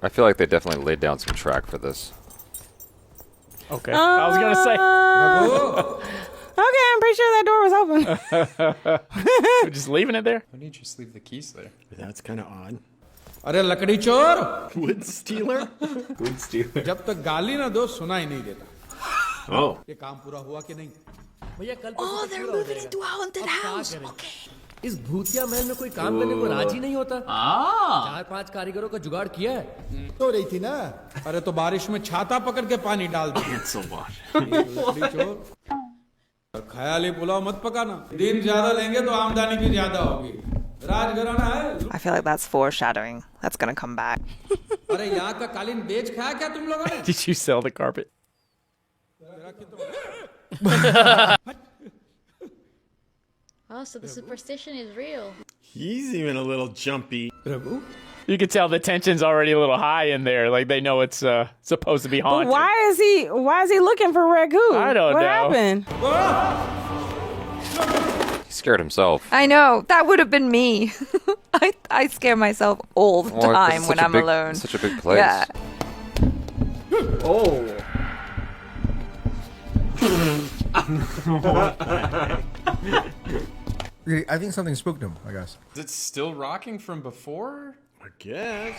I feel like they definitely laid down some track for this. Okay. I was gonna say. Okay, I'm pretty sure that door was open. We're just leaving it there. Why don't you just leave the keys there? That's kind of odd. अरे लकड़ी चोर Wood stealer? Wood stealer. जब तक गाली ना दो सुनाई नहीं देता Oh. ये काम पूरा हुआ कि नहीं Oh, they're moving into a haunted house. Okay. इस भूतिया महल में कोई काम करने को राजी नहीं होता। 4-5 कारीगरों का जुगाड़ किया है। तो रही थी ना अरे तो बारिश में छाता पकड़ के पानी डाल दो That's a lot. लकड़ी चोर ख्याली पुलाव मत पकाना दिन ज्यादा लेंगे तो आमदनी भी ज्यादा होगी राजघराना है I feel like that's foreshadowing. That's gonna come back. अरे यहाँ का कालीन बेच खाया क्या तुम लोगों ने Did you sell the carpet? Oh, so the superstition is real. He's even a little jumpy. Prabhu You can tell the tension's already a little high in there. Like they know it's supposed to be But haunted. why is he looking for Ragu? I don't what know. happened? He scared himself. I know. That would have been me. I scare myself all the Well, 'cause time it's when such a I'm big- alone. it's such a big place. Yeah. Oh. I think something spooked him, I guess. Is it still rocking from before? I guess.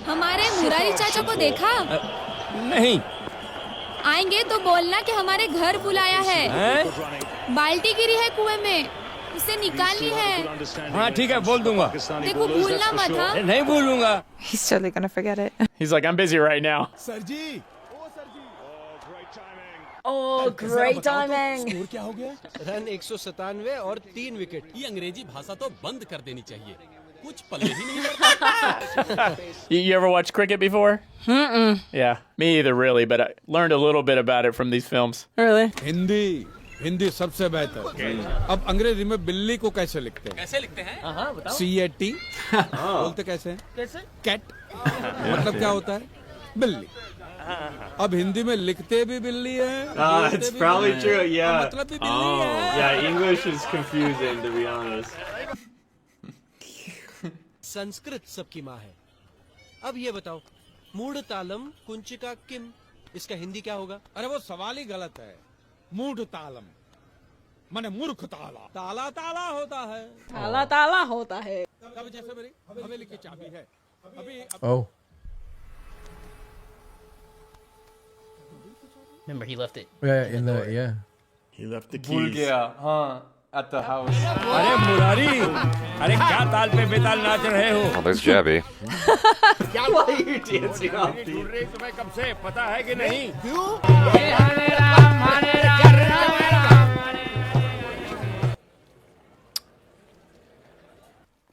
हमारे मुरारी चाचा को देखा? नहीं। आएंगे तो बोलना कि हमारे घर बुलाया है। बाल्टी गिरी है कुएं में, उसे निकालनी है। हाँ ठीक है बोल दूंगा। देखो भूलना मत हाँ। नहीं भूलूंगा। He's totally gonna forget it. He's like, I'm busy right now. Sir ji Oh, great timing. Score क्या हो गया रन 197 और 3 विकेट। ये अंग्रेजी भाषा तो बंद कर देनी चाहिए कुछ पल्ले ही नहीं पड़ता। You ever watch cricket before? Yeah, me either really, but I learned a little bit about it from these films. Really? Hindi सबसे बेहतर अब अंग्रेजी में बिल्ली को कैसे लिखते हैं कैसे लिखते हैं? हाँ बताओ। CAT बोलते कैसे हैं कैसे? कैट मतलब क्या होता है बिल्ली अब हिंदी में लिखते भी बिल्ली है It's probably true, yeah. मतलब भी बिल्ली है Yeah, English is confusing, to be honest. Sanskrit सबकी माँ है। अब ये बताओ, मूढ़ तालम कुंचिका किम, इसका हिंदी क्या होगा? अरे वो सवाल ही गलत है मूढ़ तालम माने मूर्ख ताला ताला ताला होता है ताला ताला होता है. अब जैसे मेरी हवेली की चाबी है अभी Oh. Remember he left it. Yeah. He left the भूल keys. गया हाँ at the house. अरे मुरारी, अरे क्या ताल पे बेताल नाच रहे हो? Oh, there's Jabby. Why are you dancing off the... तुम्हें कब से पता है कि नहीं?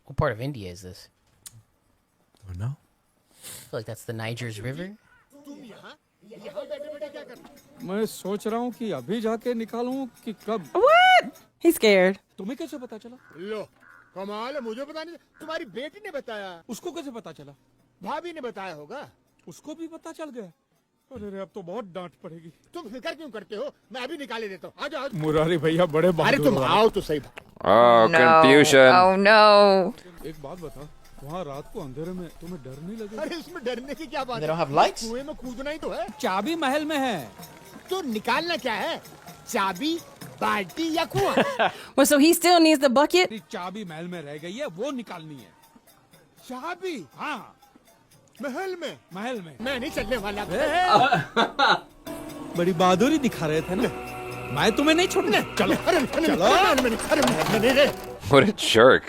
What part of India is this? Oh no. I feel like that's the Niger's river. मैं सोच रहा हूँ कि अभी जाके निकालूं कि कब What? He's scared. तुम्हें कैसे पता चला लो कमाल है मुझे पता नहीं तुम्हारी बेटी ने बताया उसको कैसे पता चला भाभी ने बताया होगा उसको भी पता चल गया अरे रे अब तो बहुत डांट पड़ेगी तुम फिक्र क्यों करते हो मैं अभी निकाले देता हूँ आ जाओ मुरारी भैया बड़े अरे बहादुर तुम वाले। आओ तो सही Oh, No. confusion. Oh no. एक बात बता वहाँ रात को अंधेरे में तुम्हें डर नहीं लगे अरे इसमें डरने की क्या बात They don't have है lights? कुएं में कूदना ही तो है चाबी महल में है तो निकालना क्या है चाबी बाल्टी या कुआं Well, so he still needs the bucket? तेरी चाबी महल में रह गई है वो निकालनी है चाबी हाँ महल में महल में मैं नहीं चलने वाला बड़ी बहादुरी दिखा रहे थे ना मैं तुम्हें नहीं छोड़ने चलो अरे What a jerk.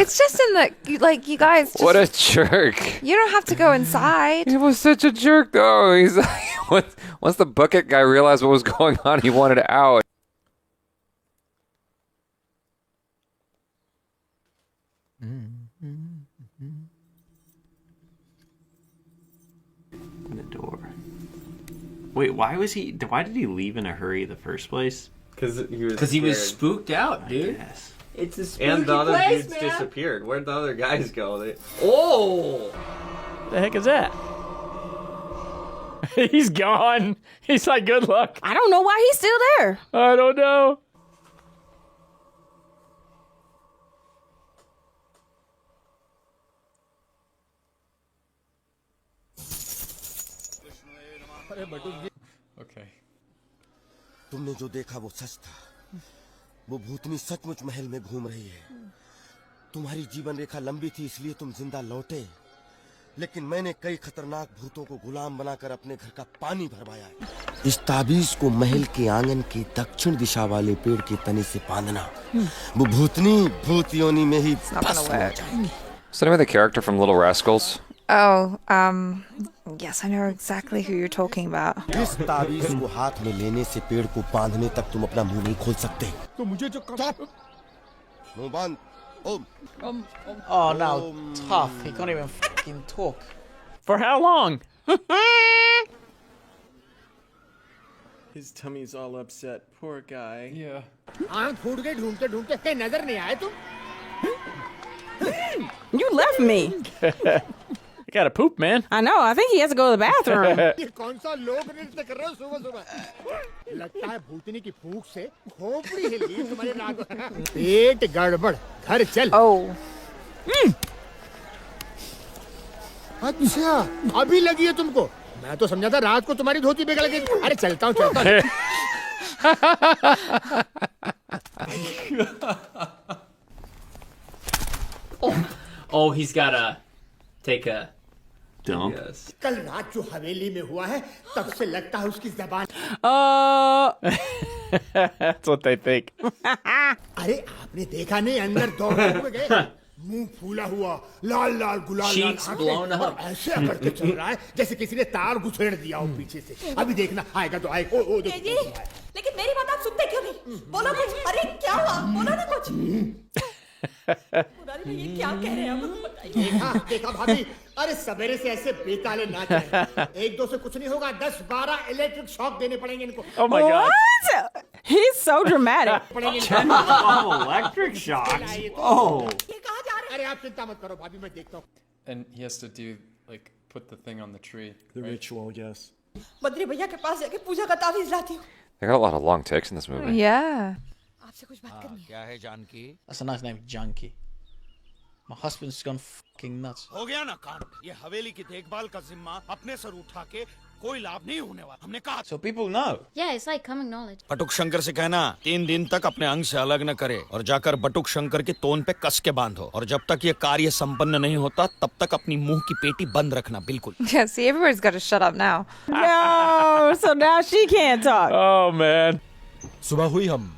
It's just in the, like, you guys just, What a jerk. you don't have to go inside. He was such a jerk, though. He's like, once the bucket guy realized what was going on, he wanted out. The door. Wait, why did he leave in a hurry the first place? Because he was spooked out, dude. Yes. It's a spooky And the other place, dudes man. disappeared. Where'd the other guys go? Oh! The heck is that? He's gone. He's like, good luck. I don't know why he's still there. I don't know. Okay. तुमने जो देखा वो सच था। वो भूतनी सचमुच महल में घूम रही है। तुम्हारी जीवन रेखा लंबी थी इसलिए तुम जिंदा लौटे, लेकिन मैंने कई खतरनाक भूतों को गुलाम बनाकर अपने घर का पानी भरवाया है। इस ताबीज को महल के आंगन के दक्षिण दिशा वाले पेड़ के तने से बांधना। वो भूतनी भूत योनि में ही भस्म हो जाएगी। Is that the character from Little Rascals? Oh, yes, I know exactly who you're talking about. इस ताबीज को हाथ में लेने से पेड़ को बांधने तक तुम अपना मुंह नहीं खोल सकते। तो मुझे जो मुंह बांध। ओम। Oh, now tough. He can't even fucking talk. For how long? His tummy's all upset. Poor guy. Yeah. आंख फूट गई ढूंढते ढूंढते कहीं नजर नहीं आए तुम? You left me. You gotta poop, man. I know. I think he has to go to the bathroom. ये कौन सा लोक नृत्य कर रहे हो सुबह सुबह? लगता है भूतनी की फूंक से खोपड़ी हिल गई तुम्हारे नाक में। पेट गड़बड़, घर चल। Oh. अच्छा, अभी लगी है तुमको? मैं तो समझा था रात को तुम्हारी धोती बिगड़ गई। अरे चलता हूँ चलता हूँ। Oh, he's gotta take a dump. Yes. कल रात जो हवेली में हुआ है, तब से लगता है उसकी जबान। That's what they think. अरे आपने देखा नहीं अंदर दौड़ते हुए गए? मुंह फूला हुआ, लाल लाल गुलाल लाल आंखें, ऐसे करके चल रहा है जैसे किसी ने तार घुसेड़ दिया हो पीछे से। अभी देखना आएगा तो आएगा। ओ देखो। लेकिन मेरी बात आप सुनते क्यों नहीं? बोलो कुछ। अरे क्या हुआ? बोलो ना कुछ। ये क्या कह रहे हैं? देखा भाभी, अरे सवेरे से ऐसे बेताले नाच रहे हैं। एक दो से कुछ नहीं होगा, 10-12 इलेक्ट्रिक शॉक देने पड़ेंगे इनको। Oh my God. What? He's so dramatic. Electric shocks. Oh. अरे आप चिंता मत करो भाभी, मैं देखता हूँ। And he has to do like put the thing on the tree. The ritual, yes. Badri भैया के पास जाके पूजा का तावीज लाती हूँ। They got a lot of long takes in this movie. Yeah. आपसे कुछ बात करनी है। क्या है Janaki? That's a nice name, Junkie. My husband's gone fucking nuts. हो गया ना कांड। ये हवेली की देखभाल का जिम्मा अपने सर उठा के कोई लाभ नहीं होने वाला। हमने कहा। So people know. Yeah, it's like common knowledge. बटुक शंकर से कहना 3 दिन तक अपने अंग से अलग न करे और जाकर बटुक शंकर के तोन पे कस के बांधो, और जब तक ये कार्य संपन्न नहीं होता तब तक अपनी मुंह की पेटी बंद रखना बिल्कुल। Yeah, see, everybody's got to shut up now. No, so now she can't talk. Oh man. सुबह हुई हम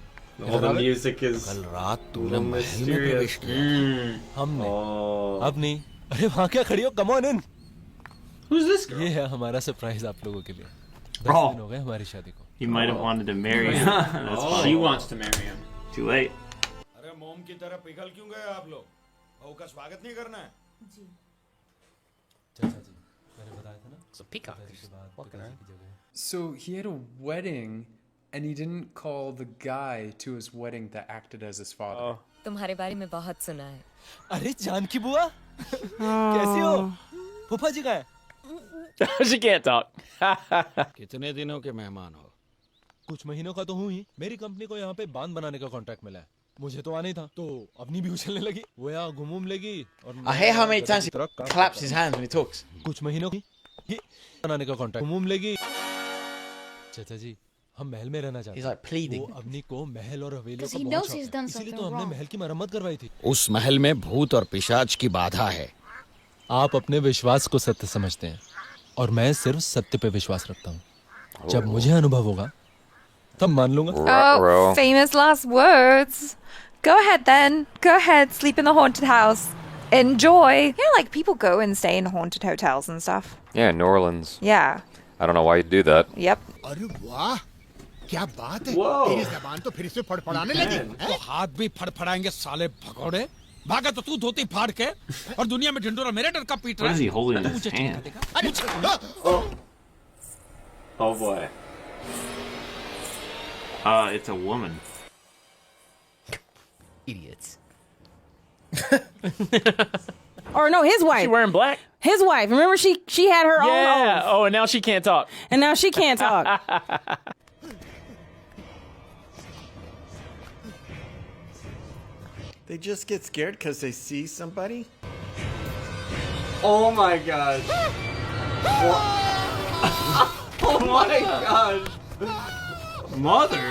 All the music is कल रात तूने महल में प्रवेश किया। हमने अब नहीं। अरे वहाँ क्या खड़ी हो? Come on in. Who's this girl? ये है हमारा सरप्राइज आप लोगों के लिए। 10 दिन हो गए हमारी शादी को। He might have wanted to marry him. That's She funny. wants to marry him. Too late. अरे मोम की तरह पिघल क्यों गए आप लोग? बहू का स्वागत नहीं करना है? चाचा जी, मैंने बताया था ना। It's a peacock. So he had a wedding, and he didn't call the guy to his wedding that acted as his father. तुम्हारे बारे में बहुत सुना है। अरे जानकी बुआ, कैसी हो? फूफा जी कहाँ है? She can't talk. कितने दिनों के मेहमान हो? कुछ महीनों का तो हूँ ही। मेरी कंपनी को यहाँ पे बांध बनाने का कॉन्ट्रैक्ट मिला है। मुझे तो आना ही था, तो अपनी भी उछलने लगी। वो यहाँ घूम लेगी और I hear how many times he claps his hands when he talks. कुछ महीनों की बनाने का कॉन्ट्रैक्ट घूम लेगी। चाचा जी, हम महल में रहना चाहते हैं। He's like pleading. वो अपनी को महल और हवेलियों Because का he बहुत knows शौक he's है। done इसीलिए तो something हमने wrong. महल की मरम्मत करवाई थी। उस महल में भूत और पिशाच की बाधा है। आप अपने विश्वास को सत्य समझते हैं और मैं सिर्फ सत्य पे विश्वास रखता हूँ। जब मुझे अनुभव होगा तब मान लूंगा। Oh, famous last words. Go ahead then. Go ahead, sleep in the haunted house. Enjoy. Yeah, like people go and stay in haunted hotels and stuff. Yeah, New Orleans. Yeah. I don't know why you'd do that. Yep. अरे वाह, क्या बात है? तेरी जबान तो फिर से फड़फड़ाने लगी। तो हाथ भी फड़फड़ाएंगे साले भगोड़े। भागा तो तू धोती फाड़ के और दुनिया में ढिंडोरा मेरे डर का पीट रहा What है। is he holding in his hand? Oh boy. It's a woman. Idiots. Or no, his wife. She wearing black? His wife. Remember, she had her own Yeah. oath. Oh, and now she can't talk. And now she can't talk. They just get scared because they see somebody? Oh my god. Oh my gosh. Mother.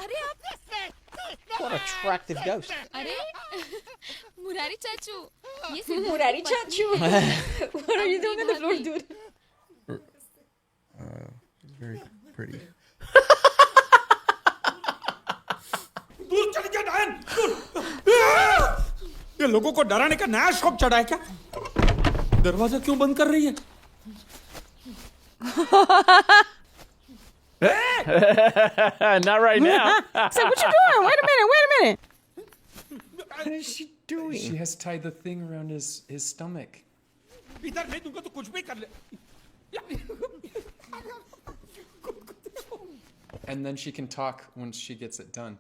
अरे आप What attractive ghost. अरे मुरारी चाचू ये Murari Chachu. What are you doing on the floor, dude? Very pretty. दूर चली जा डायन, दूर। ये लोगों को डराने का नया शौक चढ़ा है क्या? दरवाजा क्यों बंद कर रही है? Not right now. So what you doing? Wait a minute. What is she doing? She has tied the thing around his stomach. इधर नहीं दूंगा तो कुछ भी कर ले। And then she can talk once she gets it done.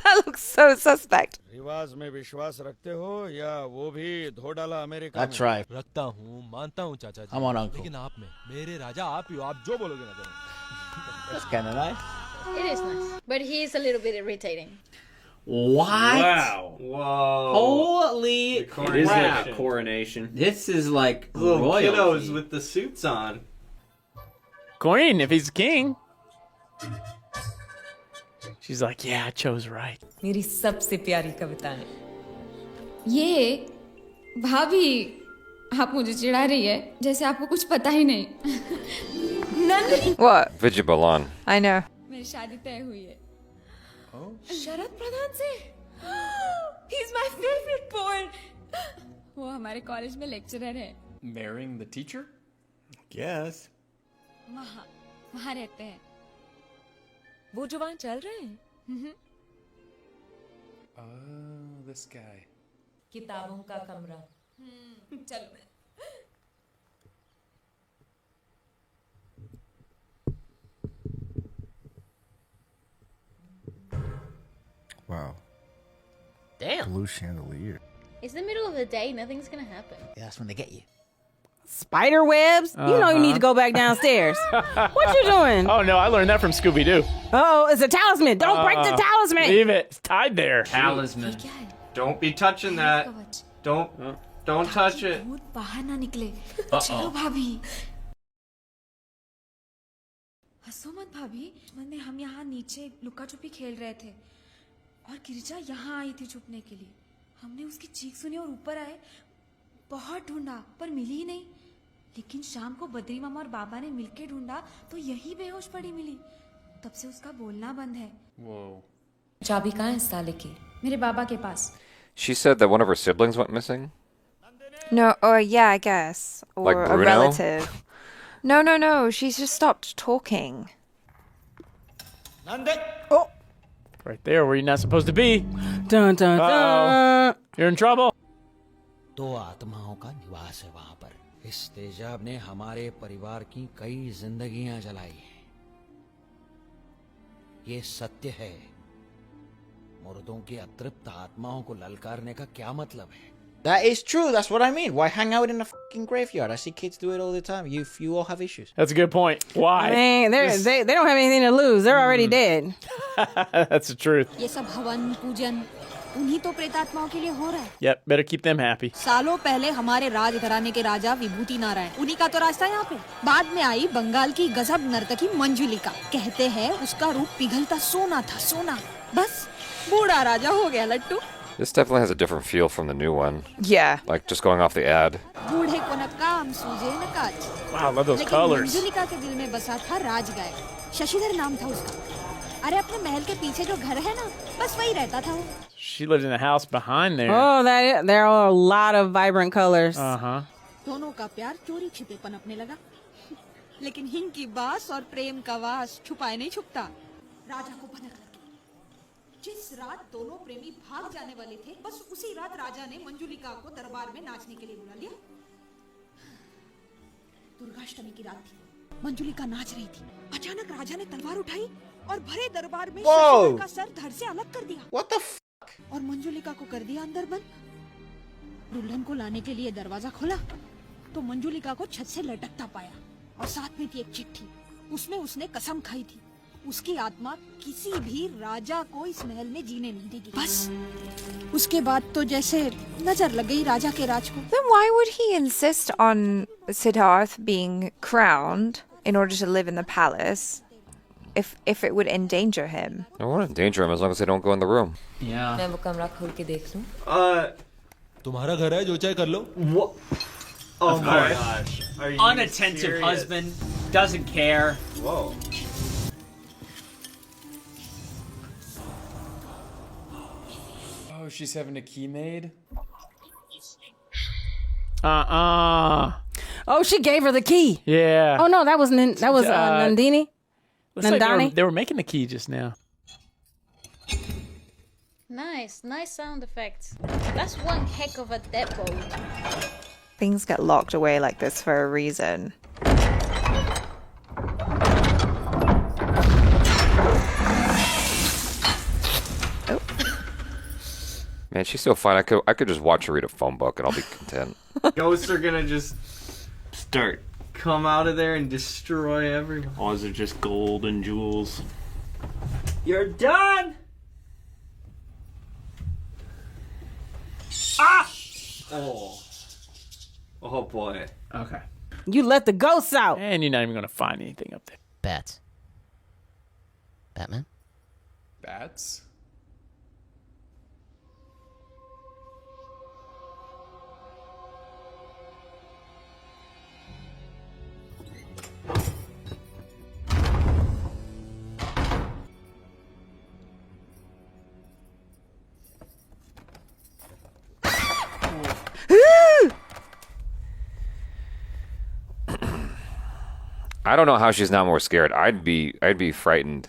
That looks so suspect. रिवाज में विश्वास रखते हो या वो भी धो डाला अमेरिका That's में? right. रखता हूँ, मानता हूँ चाचा जी। Come on, uncle. लेकिन आप में, मेरे राजा आप ही हो, आप जो बोलोगे ना करूँ। That's kind of nice. It is nice, but he is a little bit irritating. What? Wow. Whoa. It Holy is like crap. a coronation. This is like Little royalty. kiddos with the suits on. Queen, if he's king. She's like, yeah, I chose right. मेरी सबसे प्यारी कविता है। ये भाभी आप मुझे चिढ़ा रही है जैसे आपको कुछ पता ही नहीं। Nandini What? Vijay Balan. I know. मेरी शादी तय हुई है। शरद प्रधान से। He's my favorite boy. वो हमारे कॉलेज में लेक्चरर है। Marrying the teacher? Yes. वहाँ रहते हैं। वो जो वहाँ चल रहे हैं। Oh, this guy. किताबों का कमरा। चलो। Wow. Damn. Blue chandelier. It's the middle of the day. Nothing's gonna happen. Yeah, that's when they get you. Spider webs. You know you need to go back downstairs. What you doing? Oh no, I learned that from Scooby Doo. Oh, it's a talisman. Don't break the talisman. Leave it. It's tied there. Talisman. Don't be touching that. Don't touch it. भूत बाहर ना निकले। चलो भाभी। हंसो मत भाभी। मैंने हम यहाँ नीचे लुका छुपी खेल रहे थे और गिरिजा यहाँ आई थी छुपने के लिए। हमने उसकी चीख सुनी और ऊपर आए। बहुत ढूंढा पर मिली ही नहीं। लेकिन शाम को बद्री मामा और बाबा ने मिलके ढूंढा तो यही बेहोश पड़ी मिली। तब से उसका बोलना बंद है। Whoa. चाबी कहाँ है इस ताले की? मेरे बाबा के पास। She said that one of her siblings went missing. No, or yeah, I guess. Or Like a Bruno? relative. No. She's just stopped talking. Oh. Right there where you're not supposed to be. Dun dun dun. You're in trouble. दो आत्माओं का निवास है वहां पर। इस तेजाब ने हमारे परिवार की कई जिंदगियां जलाई हैं। ये सत्य है। मुर्दों की अतृप्त आत्माओं को ललकारने का क्या मतलब है? That is true. That's what I mean. Why hang out in a fucking graveyard? I see kids do it all the time. You all have issues. That's a good point. Why? Man, they don't have anything to lose. They're already dead. That's the truth. ये सब हवन पूजन उन्हीं तो प्रेतात्माओं के लिए हो रहा है। Yep, better keep them happy. सालों पहले हमारे राज घराने के राजा विभूति नारायण उन्हीं का तो रास्ता यहाँ पे। बाद में आई बंगाल की गजब नर्तकी मंजुलिका। कहते हैं उसका रूप पिघलता सोना था, सोना। बस बूढ़ा राजा हो गया लट्टू। This definitely has a different feel from the new one. Yeah. Like just going off the ad. बूढ़े को न काम सूझे न काज। Wow, I love those लेकिन colors. मंजुलिका के दिल में बसा था राजगाय। शशिधर नाम था उसका। अरे अपने महल के पीछे जो घर है ना, बस वही रहता था वो। She lived in the house behind there. Oh, there are a lot of vibrant colors. Uh-huh. दोनों का प्यार चोरी छिपे पनपने लगा। लेकिन हिंग की बास और प्रेम का वास छुपाए नहीं छुपता। राजा को भनक लगी। जिस रात दोनों प्रेमी भाग जाने वाले थे, बस उसी रात राजा ने मंजुलिका को दरबार में नाचने के लिए बुला लिया। दुर्गाष्टमी की रात थी। मंजुलिका नाच रही थी। अचानक राजा ने तलवार उठाई और भरे दरबार में शशिधर का सर धड़ से अलग कर दिया। What the fuck? और मंजुलिका को कर दिया अंदर बंद। दुल्हन को लाने के लिए दरवाजा खोला तो मंजुलिका को छत से लटकता पाया और साथ में थी एक चिट्ठी। उसमें उसने कसम खाई थी उसकी आत्मा किसी भी राजा को इस महल में जीने नहीं देगी। बस उसके बाद तो जैसे नजर लग गई राजा के राज को। Then why would he insist on Siddharth being crowned in order to live in the palace if it would endanger him? I won't endanger him as long as they don't go in the room. Yeah. मैं वो कमरा खोल के देख लूं? तुम्हारा घर है, जो चाहे कर लो। Oh my gosh. Unattentive husband, doesn't care. Whoa. Oh, she's having a key made? Oh, she gave her the key. Yeah. Oh no, that was Nandini. Looks like Nandani. they were making the key just now. Nice sound effects. That's one heck of a depot. Things get locked away like this for a reason. Man, she's so fine. I could just watch her read a phone book and I'll be content. Ghosts are gonna just start come out of there and destroy everyone. All are just gold and jewels. You're done. Ah! Oh boy. Okay. You let the ghosts out. And you're not even gonna find anything up there. Bats. Batman? Bats? I don't know how she's not more scared. I'd be frightened.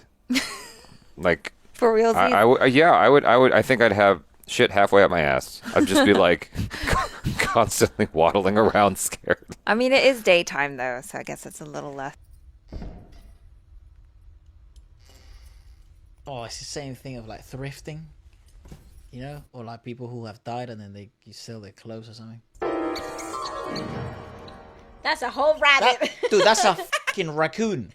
Like for real. I think I'd have shit halfway up my ass. I'd just be like constantly waddling around scared. I mean, it is daytime though, so I guess it's a little less. Oh, it's the same thing of like thrifting, you know, or like people who have died and then you sell their clothes or something. That's a whole rabbit. Dude, that's a fucking raccoon.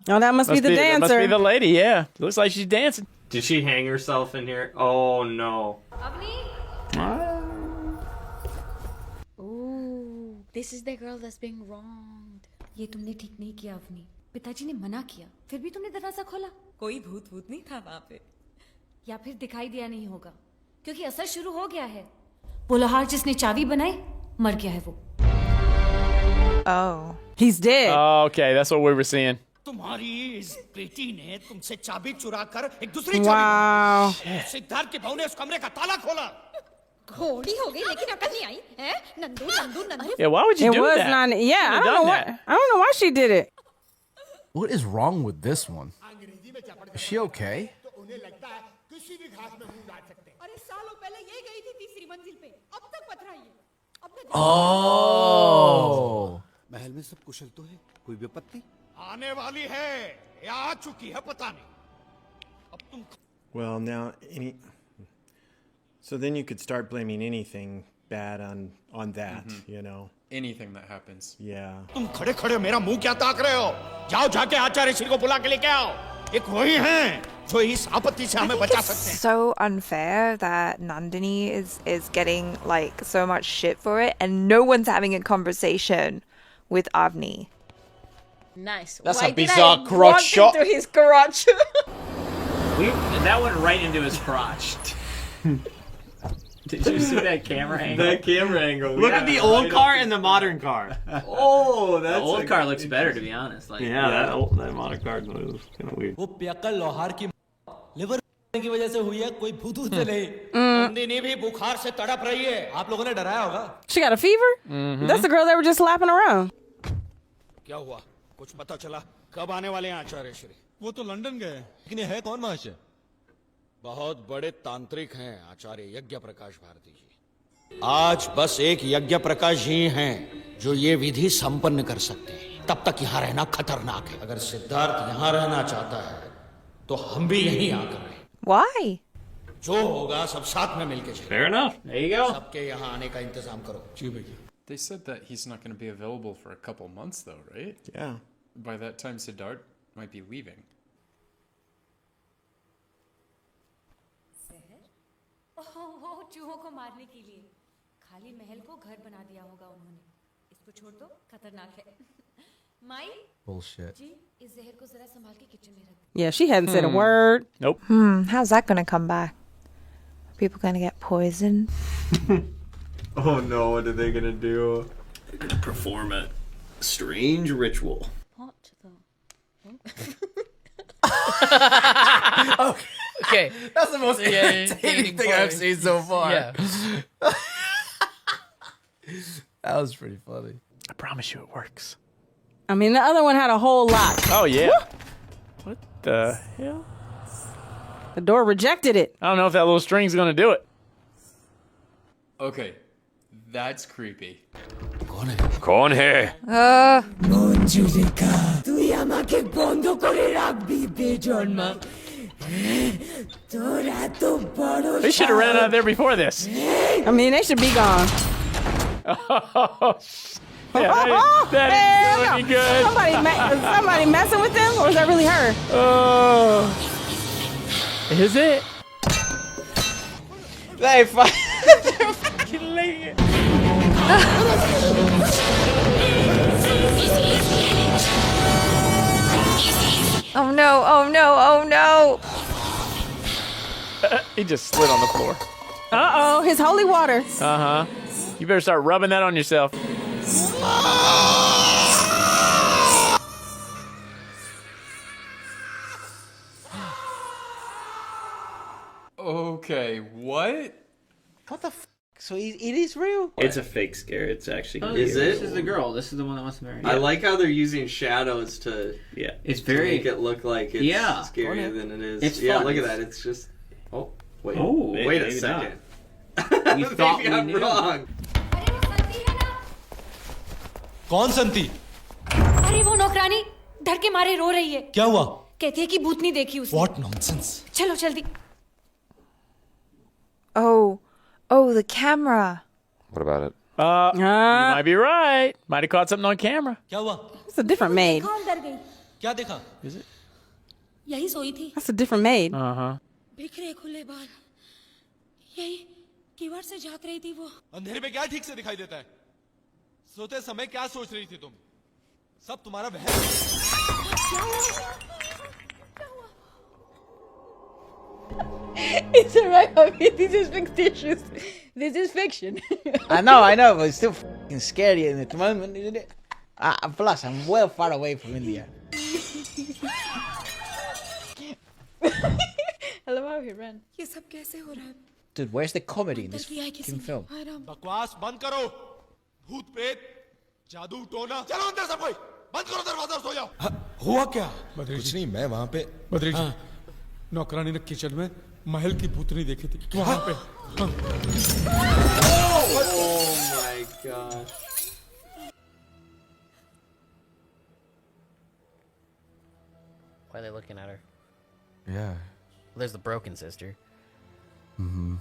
Oh, that must be the dancer. Must be the lady, yeah. Looks like she's dancing. Did she hang herself in here? Oh no. Ooh, this is the girl that's being wronged. ये तुमने ठीक नहीं किया अवनी। पिताजी ने मना किया, फिर भी तुमने दरवाजा खोला। कोई भूत नहीं था वहाँ पे। या फिर दिखाई दिया नहीं होगा, क्योंकि असर शुरू हो गया है। वो लोहार जिसने चाबी बनाई, मर गया है वो। Oh. He's dead. Oh, okay, that's what we were seeing. तुम्हारी इस बेटी ने तुमसे चाबी चुरा कर एक दूसरी Wow. चाबी सिद्धार्थ के भाऊ ने उस कमरे का ताला खोला। घोड़ी हो गई लेकिन अकल नहीं आई, हैं? Nandu. Yeah, why would you It do was that? not. Yeah, I Should've don't know done what. that. I don't know why she did it. What is wrong with this one? Is she okay? Oh. महल में सब कुशल तो है, कोई विपत्ति? आने वाली है या आ चुकी है पता नहीं। अब तुम Well, now so then you could start blaming anything bad on that, you know. Anything that happens. Yeah. तुम खड़े-खड़े मेरा मुंह क्या ताक रहे हो? जाओ जाके आचार्य श्री को बुला के लेके आओ। एक वही हैं जो इस आपत्ति से हमें बचा सकते हैं। So unfair that Nandini is getting like so much shit for it, and no one's having a conversation with Avni. Nice. That's Why a did bizarre I crotch walk shot. into his crotch? That went right into his crotch. Did you see that camera angle? That camera angle. Look at the old car and the modern car. Oh, The that's old car looks better, to be honest. Like, Yeah, that modern car was kind of weird. वो पियक्कड़ लोहार की liver की वजह से हुई है, कोई भूत से नहीं। नंदिनी भी बुखार से तड़प रही है। आप लोगों ने डराया होगा। She got a fever? That's the girl they were just slapping around. क्या हुआ? कुछ पता चला? कब आने वाले हैं आचार्य श्री? वो तो लंदन गए। लेकिन ये है कौन महाशय? बहुत बड़े तांत्रिक हैं आचार्य यज्ञ प्रकाश भारती जी। आज बस एक यज्ञ प्रकाश जी हैं जो ये विधि संपन्न कर सकते हैं। तब तक यहाँ रहना खतरनाक है। अगर सिद्धार्थ यहाँ रहना चाहता है तो हम भी यहीं आकर रहें। Why? जो होगा सब साथ में मिलके चलें। Fair enough. There you go. सबके यहाँ आने का इंतजाम करो। जी भैया। They said that he's not going to be available for a couple months, though, right? Yeah. By that time, Siddharth might be leaving. वो चूहों को मारने के लिए खाली महल को घर बना दिया होगा उन्होंने। इसको छोड़ दो, खतरनाक है। माई Bullshit. जी इस जहर को जरा संभाल के किचन में रख। Yeah, she hadn't said a word. Nope. How's that gonna come back? Are people gonna get poisoned? Oh no, what are they gonna do? They're gonna perform a strange ritual. What the? Okay. That's the most entertaining thing I've seen so far. Yeah. That was pretty funny. I promise you it works. I mean, the other one had a whole lot. Oh, yeah. What the hell? The door rejected it. I don't know if that little string's going to do it. Okay, that's creepy. कौन है? তুই আমাকে বন্ধ করে রাখবি বেজন্মা তোর এত বড় They should have ran out there before this. I mean, they should be gone. Yeah, that is looking good. Somebody messing with them, or is that really her? Oh, is it? They fucking laying it. Oh no, oh no, oh no. He just slid on the floor. Uh-oh, his holy water. Uh-huh. You better start rubbing that on yourself. Okay, what? What the f? So it is real? It's a fake scare. It's actually. Oh, Is This it? is the girl. This is the one that wants to marry. I like how they're using shadows to It's to very make it look like it's Yeah. scarier than it is. It's yeah, fun. look at that. It's just. Oh wait. Oh, wait a maybe second. We thought Maybe we I'm knew. wrong. कौन संती? अरे वो नौकरानी डर के मारे रो रही है। क्या हुआ? कहती है कि भूतनी देखी उसने। What nonsense? चलो जल्दी। Oh, the camera. What about it? You might be right. Might have caught something on camera. क्या हुआ? It's a different maid. कौन डर गई? क्या देखा? Is it? यही सोई थी। That's a different maid. Uh-huh. बिखरे खुले बाल। यही किवाड़ से झांक रही थी वो। अंधेरे में क्या ठीक से दिखाई देता है? सोते समय क्या सोच रही थी तुम? सब तुम्हारा वहम It's alright, okay, this is fictitious. This is fiction. I know, but it's still fucking scary in the moment, isn't it? Plus, I'm well far away from India. Hello, how he ran. ये सब कैसे हो रहा है? Dude, where's the comedy in this fucking film? बकवास बंद करो। भूत प्रेत, जादू टोना। चलो अंदर सब कोई। बंद करो दरवाजा और सो जाओ। हुआ क्या? कुछ नहीं, मैं वहाँ पे। बद्री जी, नौकरानी ने किचन में महल की भूतनी देखी थी वहाँ पे। Oh my gosh. Why are they looking at her? Yeah. Well, there's the broken sister. Mm-hmm.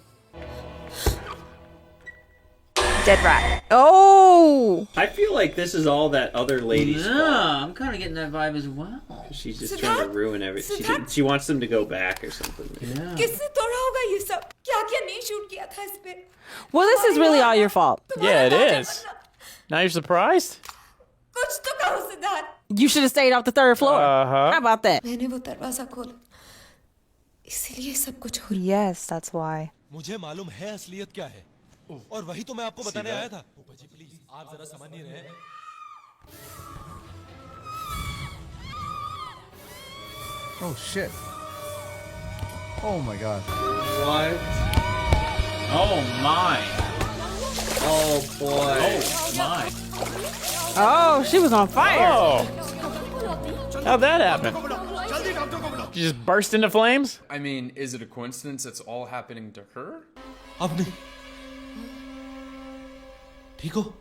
Dead rat. Oh! I feel like this is all that other lady's fault. Yeah, I'm kind of getting that vibe as well. She's just trying to ruin everything. She wants them to go back or something. Yeah. किससे तोड़ा होगा ये सब? क्या-क्या नहीं shoot किया था इस पे? Well, this is really all your fault. Yeah, it is. Now you're surprised? कुछ तो करो Siddharth. You should have stayed off the third floor. Uh-huh. How about that? मैंने वो दरवाजा खोला। इसीलिए सब कुछ हो Yes, that's why. मुझे मालूम है असलियत क्या है। और वही तो मैं आपको बताने आया था। जी प्लीज, आप जरा समझ नहीं रहे। Oh shit. Oh my god. What? Oh my. Oh boy. Oh my. Oh, she was on fire. Oh. How'd that happen? She just burst into flames? I mean, is it a coincidence it's all happening to her? अब नहीं। ठीक हो?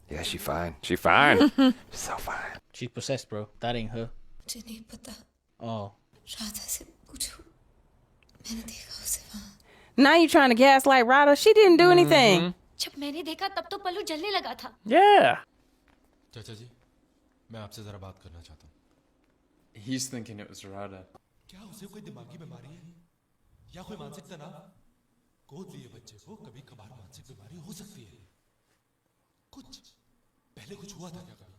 Yeah, she fine. She fine. She's so fine. She's possessed, bro. That ain't her. मुझे नहीं पता। Oh. Radha से पूछो। मैंने देखा उसे वहाँ। Now you trying to gaslight Rada? She didn't do anything. जब मैंने देखा तब तो पल्लू जलने लगा था। Yeah. चाचा जी, मैं आपसे जरा बात करना चाहता हूँ। He's thinking it was Radha. क्या उसे कोई दिमागी बीमारी है या कोई मानसिक तनाव? गोद लिए बच्चे को कभी कभार मानसिक बीमारी हो सकती है। कुछ पहले कुछ हुआ था क्या कभी?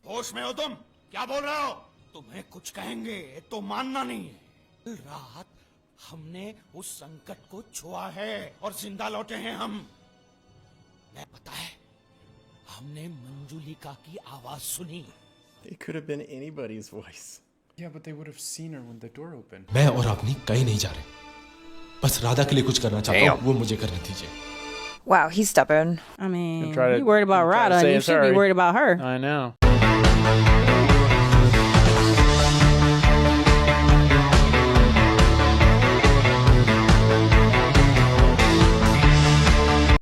होश में हो तुम? क्या बोल रहे हो? तुम्हें कुछ कहेंगे तो मानना नहीं है। कल रात हमने उस संकट को छुआ है और जिंदा लौटे हैं हम। मैं पता है, हमने मंजुलिका की आवाज सुनी। It could have been anybody's voice. Yeah, but they would have seen her when the door opened. मैं और अपनी कहीं नहीं जा रहे, बस राधा के लिए कुछ करना चाहता हूँ, वो मुझे करने दीजिए। Wow, he's stubborn. I mean, Try to- you worried about try to Radha, say and you it's should be her. worried about her. I know.